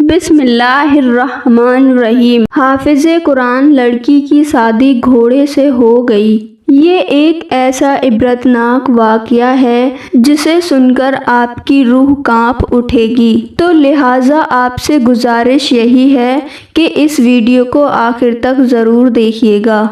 بسم اللہ الرحمن الرحیم۔ حافظ قرآن لڑکی کی شادی گھوڑے سے ہو گئی۔ یہ ایک ایسا عبرتناک واقعہ ہے جسے سن کر آپ کی روح کانپ اٹھے گی، تو لہٰذا آپ سے گزارش یہی ہے کہ اس ویڈیو کو آخر تک ضرور دیکھیے گا۔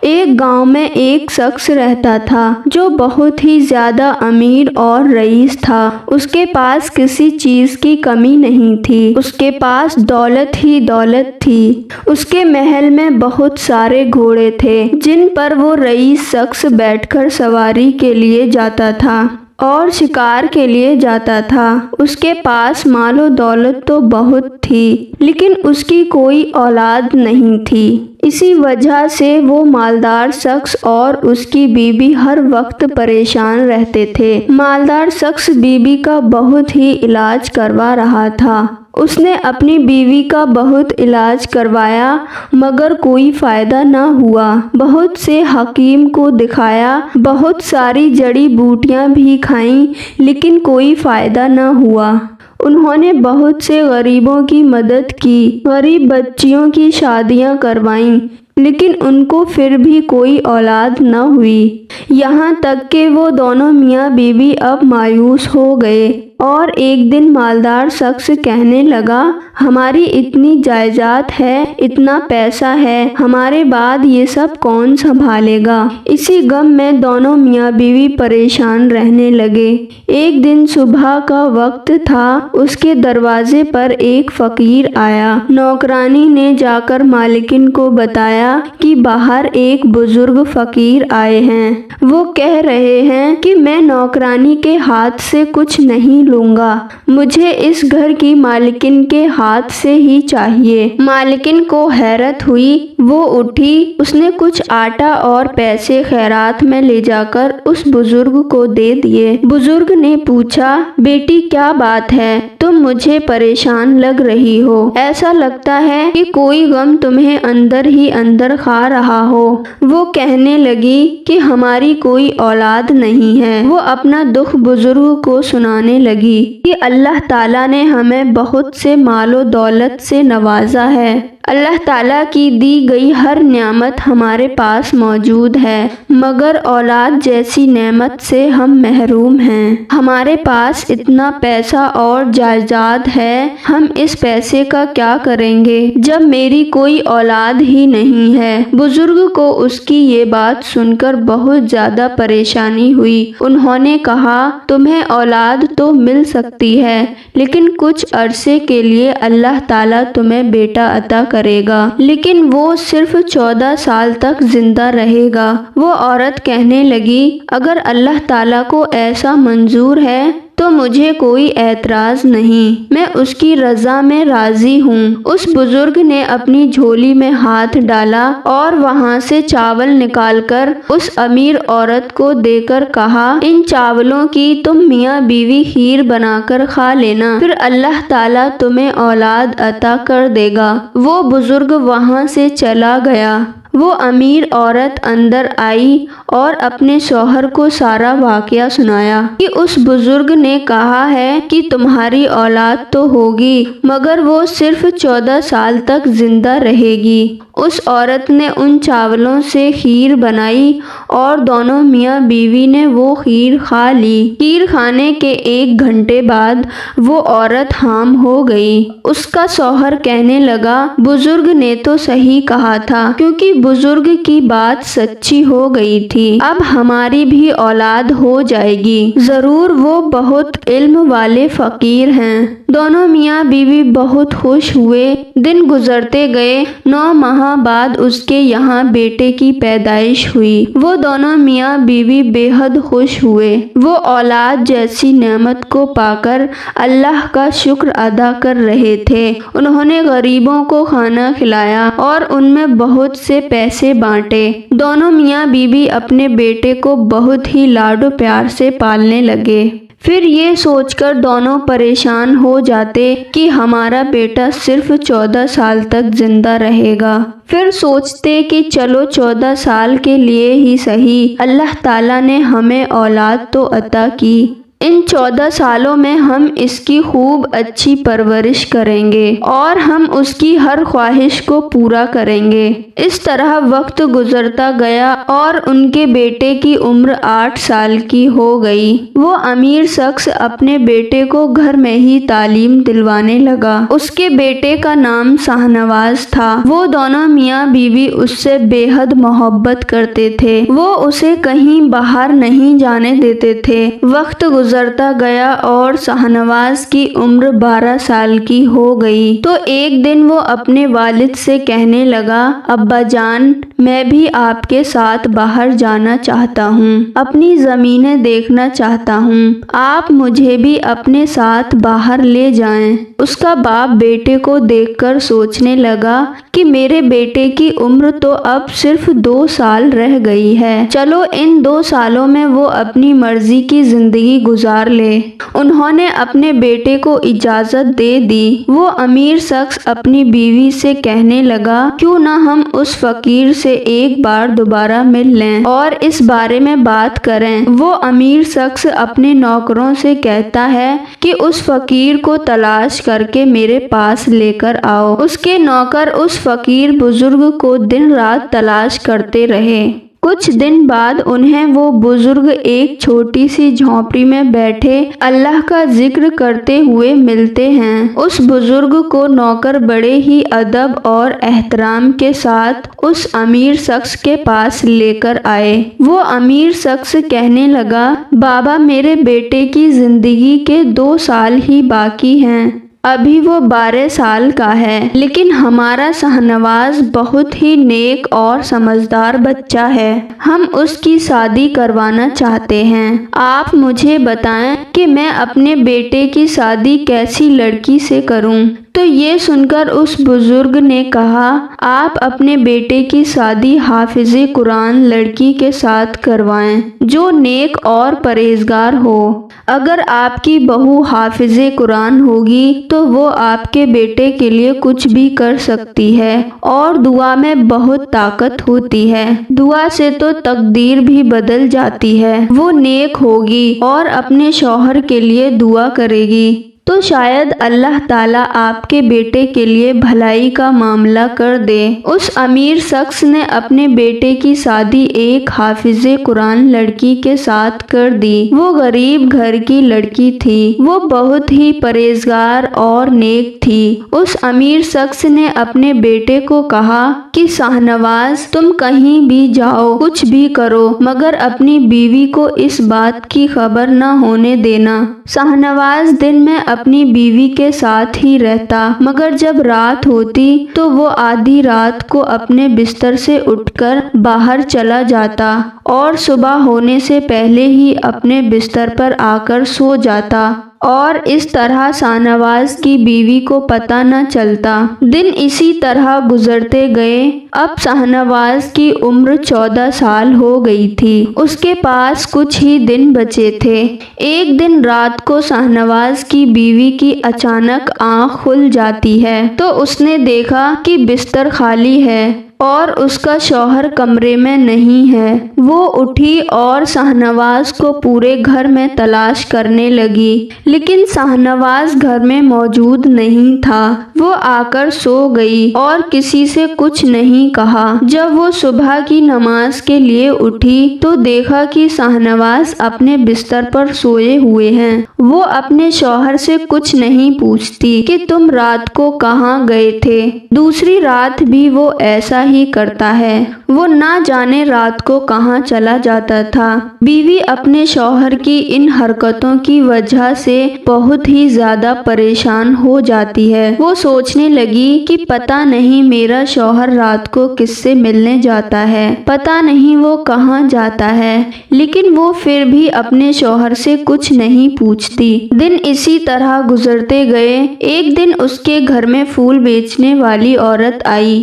ایک گاؤں میں ایک شخص رہتا تھا جو بہت ہی زیادہ امیر اور رئیس تھا۔ اس کے پاس کسی چیز کی کمی نہیں تھی، اس کے پاس دولت ہی دولت تھی۔ اس کے محل میں بہت سارے گھوڑے تھے جن پر وہ رئیس شخص بیٹھ کر سواری کے لیے جاتا تھا اور شکار کے لیے جاتا تھا۔ اس کے پاس مال و دولت تو بہت تھی، لیکن اس کی کوئی اولاد نہیں تھی۔ اسی وجہ سے وہ مالدار شخص اور اس کی بیوی ہر وقت پریشان رہتے تھے۔ مالدار شخص بیوی کا بہت ہی علاج کروا رہا تھا۔ اس نے اپنی بیوی کا بہت علاج کروایا مگر کوئی فائدہ نہ ہوا۔ بہت سے حکیم کو دکھایا، بہت ساری جڑی بوٹیاں بھی کھائیں لیکن کوئی فائدہ نہ ہوا۔ انہوں نے بہت سے غریبوں کی مدد کی، غریب بچیوں کی شادیاں کروائیں لیکن ان کو پھر بھی کوئی اولاد نہ ہوئی۔ یہاں تک کہ وہ دونوں میاں بیوی اب مایوس ہو گئے اور ایک دن مالدار شخص کہنے لگا، ہماری اتنی جائیداد ہے، اتنا پیسہ ہے، ہمارے بعد یہ سب کون سنبھالے گا؟ اسی غم میں دونوں میاں بیوی پریشان رہنے لگے۔ ایک دن صبح کا وقت تھا، اس کے دروازے پر ایک فقیر آیا۔ نوکرانی نے جا کر مالکن کو بتایا کہ باہر ایک بزرگ فقیر آئے ہیں۔ وہ کہہ رہے ہیں کہ میں نوکرانی کے ہاتھ سے کچھ نہیں لوں گا، مجھے اس گھر کی مالکن کے ہاتھ سے ہی چاہیے۔ مالکن کو حیرت ہوئی، وہ اٹھی، اس نے کچھ آٹا اور پیسے خیرات میں لے جا کر اس بزرگ کو دے دیے۔ بزرگ نے پوچھا، بیٹی کیا بات ہے؟ تم مجھے پریشان لگ رہی ہو، ایسا لگتا ہے کہ کوئی غم تمہیں اندر ہی اندر کھا رہا ہو۔ وہ کہنے لگی کہ ہماری کوئی اولاد نہیں ہے۔ وہ اپنا دکھ بزرگ کو سنانے لگی کہ اللہ تعالیٰ نے ہمیں بہت سے مال و دولت سے نوازا ہے، اللہ تعالیٰ کی دی گئی ہر نعمت ہمارے پاس موجود ہے مگر اولاد جیسی نعمت سے ہم محروم ہیں۔ ہمارے پاس اتنا پیسہ اور جائیداد ہے، ہم اس پیسے کا کیا کریں گے جب میری کوئی اولاد ہی نہیں ہے؟ بزرگ کو اس کی یہ بات سن کر بہت زیادہ پریشانی ہوئی۔ انہوں نے کہا، تمہیں اولاد تو مل سکتی ہے لیکن کچھ عرصے کے لیے اللہ تعالیٰ تمہیں بیٹا عطا کرے گا، لیکن وہ صرف 14 سال تک زندہ رہے گا۔ وہ عورت کہنے لگی، اگر اللہ تعالیٰ کو ایسا منظور ہے تو مجھے کوئی اعتراض نہیں، میں اس کی رضا میں راضی ہوں۔ اس بزرگ نے اپنی جھولی میں ہاتھ ڈالا اور وہاں سے چاول نکال کر اس امیر عورت کو دے کر کہا، ان چاولوں کی تم میاں بیوی کھیر بنا کر کھا لینا، پھر اللہ تعالیٰ تمہیں اولاد عطا کر دے گا۔ وہ بزرگ وہاں سے چلا گیا۔ وہ امیر عورت اندر آئی اور اپنے شوہر کو سارا واقعہ سنایا کہ اس بزرگ نے کہا ہے کہ تمہاری اولاد تو ہوگی مگر وہ صرف 14 سال تک زندہ رہے گی۔ اس عورت نے ان چاولوں سے کھیر بنائی اور دونوں میاں بیوی نے وہ کھیر کھا لی۔ کھیر کھانے کے 1 گھنٹے بعد وہ عورت حام ہو گئی۔ اس کا شوہر کہنے لگا، بزرگ نے تو صحیح کہا تھا کیونکہ بزرگ کی بات سچی ہو گئی تھی، اب ہماری بھی اولاد ہو جائے گی، ضرور وہ بہت علم والے فقیر ہیں۔ دونوں میاں بیوی بہت خوش ہوئے۔ دن گزرتے گئے، 9 ماہ بعد اس کے یہاں بیٹے کی پیدائش ہوئی۔ وہ دونوں میاں بیوی بے حد خوش ہوئے۔ وہ اولاد جیسی نعمت کو پا کر اللہ کا شکر ادا کر رہے تھے۔ انہوں نے غریبوں کو کھانا کھلایا اور ان میں بہت سے پیسے بانٹے۔ دونوں میاں بیوی اپنے بیٹے کو بہت ہی لاڈ و پیار سے پالنے لگے۔ پھر یہ سوچ کر دونوں پریشان ہو جاتے کہ ہمارا بیٹا صرف 14 سال تک زندہ رہے گا۔ پھر سوچتے کہ چلو 14 سال کے لیے ہی صحیح، اللہ تعالیٰ نے ہمیں اولاد تو عطا کی، ان 14 سالوں میں ہم اس کی خوب اچھی پرورش کریں گے اور ہم اس کی ہر خواہش کو پورا کریں گے۔ اس طرح وقت گزرتا گیا اور ان کے بیٹے کی عمر 8 سال کی ہو گئی۔ وہ امیر شخص اپنے بیٹے کو گھر میں ہی تعلیم دلوانے لگا۔ اس کے بیٹے کا نام شاہنواز تھا۔ وہ دونوں میاں بیوی اس سے بے حد محبت کرتے تھے۔ وہ اسے کہیں باہر نہیں جانے دیتے تھے۔ وقت گزرتا گیا اور شاہنواز کی عمر 12 سال کی ہو گئی تو ایک دن وہ اپنے والد سے کہنے لگا، ابا جان، میں بھی آپ کے ساتھ باہر جانا چاہتا ہوں، اپنی زمینیں دیکھنا چاہتا ہوں، آپ مجھے بھی اپنے ساتھ باہر لے جائیں۔ اس کا باپ بیٹے کو دیکھ کر سوچنے لگا کہ میرے بیٹے کی عمر تو اب صرف 2 سال رہ گئی ہے، چلو ان 2 سالوں میں وہ اپنی مرضی کی زندگی گزار لے۔ انہوں نے اپنے بیٹے کو اجازت دے دی۔ وہ امیر شخص اپنی بیوی سے کہنے لگا، کیوں نہ ہم اس فقیر سے ایک بار دوبارہ مل لیں اور اس بارے میں بات کریں۔ وہ امیر شخص اپنے نوکروں سے کہتا ہے کہ اس فقیر کو تلاش کر کے میرے پاس لے کر آؤ۔ اس کے نوکر اس فقیر بزرگ کو دن رات تلاش کرتے رہے۔ کچھ دن بعد انہیں وہ بزرگ ایک چھوٹی سی جھونپڑی میں بیٹھے اللہ کا ذکر کرتے ہوئے ملتے ہیں۔ اس بزرگ کو نوکر بڑے ہی ادب اور احترام کے ساتھ اس امیر شخص کے پاس لے کر آئے۔ وہ امیر شخص کہنے لگا، بابا، میرے بیٹے کی زندگی کے 2 سال ہی باقی ہیں، ابھی وہ 12 سال کا ہے، لیکن ہمارا شاہنواز بہت ہی نیک اور سمجھدار بچہ ہے، ہم اس کی شادی کروانا چاہتے ہیں۔ آپ مجھے بتائیں کہ میں اپنے بیٹے کی شادی کیسی لڑکی سے کروں؟ تو یہ سن کر اس بزرگ نے کہا، آپ اپنے بیٹے کی شادی حافظ قرآن لڑکی کے ساتھ کروائیں جو نیک اور پرہیزگار ہو۔ اگر آپ کی بہو حافظ قرآن ہوگی تو وہ آپ کے بیٹے کے لیے کچھ بھی کر سکتی ہے اور دعا میں بہت طاقت ہوتی ہے، دعا سے تو تقدیر بھی بدل جاتی ہے۔ وہ نیک ہوگی اور اپنے شوہر کے لیے دعا کرے گی تو شاید اللہ تعالیٰ آپ کے بیٹے کے لیے بھلائی کا معاملہ کر دے۔ اس امیر شخص نے اپنے بیٹے کی شادی ایک حافظ قرآن لڑکی کے ساتھ کر دی۔ وہ غریب گھر کی لڑکی تھی، وہ بہت ہی پرہیزگار اور نیک تھی۔ اس امیر شخص نے اپنے بیٹے کو کہا کہ شاہنواز، تم کہیں بھی جاؤ، کچھ بھی کرو، مگر اپنی بیوی کو اس بات کی خبر نہ ہونے دینا۔ شاہنواز دن میں اپنی بیوی کے ساتھ ہی رہتا، مگر جب رات ہوتی تو وہ آدھی رات کو اپنے بستر سے اٹھ کر باہر چلا جاتا اور صبح ہونے سے پہلے ہی اپنے بستر پر آ کر سو جاتا اور اس طرح شاہنواز کی بیوی کو پتہ نہ چلتا۔ دن اسی طرح گزرتے گئے۔ اب شاہنواز کی عمر 14 سال ہو گئی تھی، اس کے پاس کچھ ہی دن بچے تھے۔ ایک دن رات کو شاہنواز کی بیوی کی اچانک آنکھ کھل جاتی ہے تو اس نے دیکھا کہ بستر خالی ہے اور اس کا شوہر کمرے میں نہیں ہے۔ وہ اٹھی اور شاہنواز کو پورے گھر میں تلاش کرنے لگی، لیکن شاہنواز گھر میں موجود نہیں تھا۔ وہ آ کر سو گئی اور کسی سے کچھ نہیں کہا۔ جب وہ صبح کی نماز کے لیے اٹھی تو دیکھا کہ شاہنواز اپنے بستر پر سوئے ہوئے ہیں۔ وہ اپنے شوہر سے کچھ نہیں پوچھتی کہ تم رات کو کہاں گئے تھے۔ دوسری رات بھی وہ ایسا ہی کرتا ہے، وہ نہ جانے رات کو کہاں چلا جاتا تھا۔ بیوی اپنے شوہر کی ان حرکتوں کی وجہ سے بہت ہی زیادہ پریشان ہو جاتی ہے۔ وہ سوچنے لگی کہ پتہ نہیں میرا شوہر رات کو کس سے ملنے جاتا ہے، پتہ نہیں وہ کہاں جاتا ہے، لیکن وہ پھر بھی اپنے شوہر سے کچھ نہیں پوچھتی۔ دن اسی طرح گزرتے گئے۔ ایک دن اس کے گھر میں پھول بیچنے والی عورت آئی۔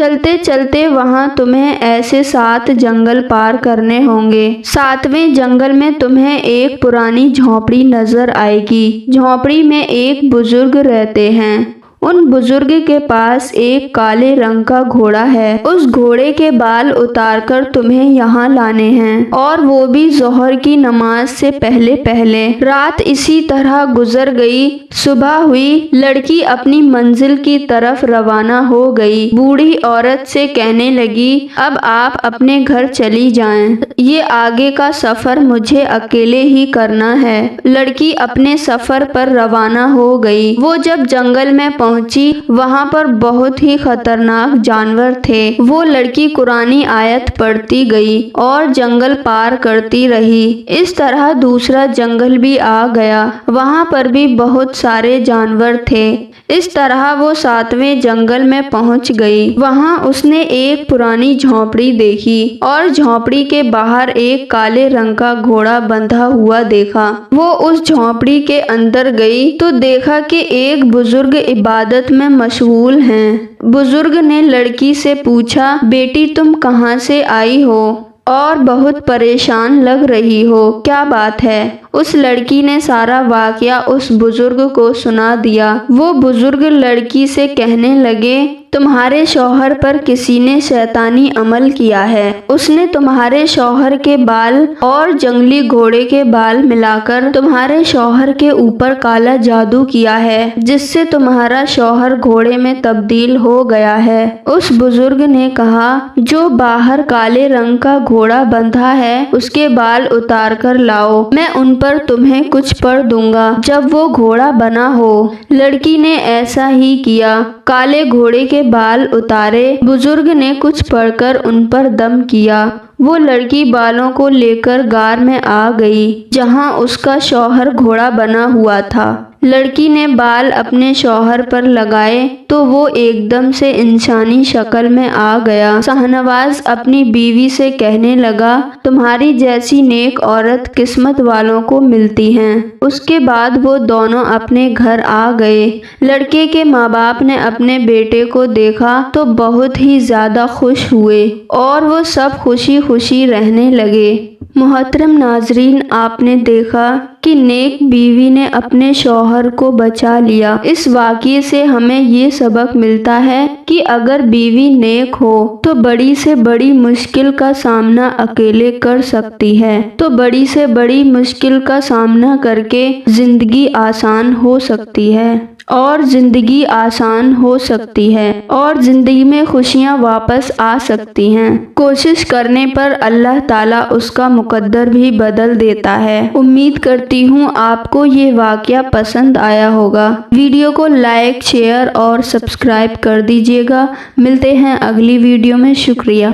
چلتے چلتے وہاں تمہیں ایسے 7 جنگل پار کرنے ہوں گے۔ 7ویں جنگل میں تمہیں ایک پرانی جھونپڑی نظر آئے گی۔ جھونپڑی میں ایک بزرگ رہتے ہیں۔ ان بزرگ کے پاس ایک کالے رنگ کا گھوڑا ہے۔ اس گھوڑے کے بال اتار کر تمہیں یہاں لانے ہیں، اور وہ بھی ظہر کی نماز سے پہلے پہلے۔ رات اسی طرح گزر گئی۔ صبح ہوئی، لڑکی اپنی منزل کی طرف روانہ ہو گئی۔ بوڑھی عورت سے کہنے لگی، اب آپ اپنے گھر چلی جائیں، یہ آگے کا سفر مجھے اکیلے ہی کرنا ہے۔ لڑکی اپنے سفر پر روانہ ہو گئی۔ وہ جب جنگل میں پہنچی، وہاں پر بہت ہی خطرناک جانور تھے۔ وہ لڑکی قرآنی آیت پڑھتی گئی اور جنگل پار کرتی رہی۔ اس طرح دوسرا جنگل بھی آ گیا، وہاں پر بھی بہت سارے جانور تھے۔ اس طرح وہ 7ویں جنگل میں پہنچ گئی۔ وہاں اس نے ایک پرانی جھونپڑی دیکھی اور جھونپڑی کے باہر ایک کالے رنگ کا گھوڑا بندھا ہوا دیکھا۔ وہ اس جھونپڑی کے اندر گئی تو دیکھا کہ ایک بزرگ عبادت میں مشغول ہیں۔ بزرگ نے لڑکی سے پوچھا، بیٹی تم کہاں سے آئی ہو اور بہت پریشان لگ رہی ہو، کیا بات ہے؟ اس لڑکی نے سارا واقعہ اس بزرگ کو سنا دیا۔ وہ بزرگ لڑکی سے کہنے لگے، تمہارے شوہر پر کسی نے شیطانی عمل کیا ہے۔ اس نے تمہارے شوہر کے بال اور جنگلی گھوڑے کے بال ملا کر تمہارے شوہر کے اوپر کالا جادو کیا ہے، جس سے تمہارا شوہر گھوڑے میں تبدیل ہو گیا ہے۔ اس بزرگ نے کہا، جو باہر کالے رنگ کا گھوڑا بندھا ہے اس کے بال اتار کر لاؤ، میں ان پر تمہیں کچھ پڑھ دوں گا جب وہ گھوڑا بنا ہو۔ لڑکی نے ایسا ہی کیا، کالے گھوڑے کے بال اتارے، بزرگ نے کچھ پڑھ کر ان پر دم کیا۔ وہ لڑکی بالوں کو لے کر غار میں آ گئی جہاں اس کا شوہر گھوڑا بنا ہوا تھا۔ لڑکی نے بال اپنے شوہر پر لگائے تو وہ ایک دم سے انسانی شکل میں آ گیا۔ شاہنواز اپنی بیوی سے کہنے لگا، تمہاری جیسی نیک عورت قسمت والوں کو ملتی ہیں۔ اس کے بعد وہ دونوں اپنے گھر آ گئے۔ لڑکے کے ماں باپ نے اپنے بیٹے کو دیکھا تو بہت ہی زیادہ خوش ہوئے اور وہ سب خوشی خوشی رہنے لگے۔ محترم ناظرین، آپ نے دیکھا کہ نیک بیوی نے اپنے شوہر کو بچا لیا۔ اس واقعے سے ہمیں یہ سبق ملتا ہے کہ اگر بیوی نیک ہو تو بڑی سے بڑی مشکل کا سامنا اکیلے کر سکتی ہے، تو بڑی سے بڑی مشکل کا سامنا کر کے زندگی آسان ہو سکتی ہے اور زندگی آسان ہو سکتی ہے اور زندگی میں خوشیاں واپس آ سکتی ہیں۔ کوشش کرنے پر اللہ تعالیٰ اس کا مقدر بھی بدل دیتا ہے۔ امید کرتی ہوں آپ کو یہ واقعہ پسند آیا ہوگا۔ ویڈیو کو لائک، شیئر اور سبسکرائب کر دیجیے گا۔ ملتے ہیں اگلی ویڈیو میں۔ شکریہ۔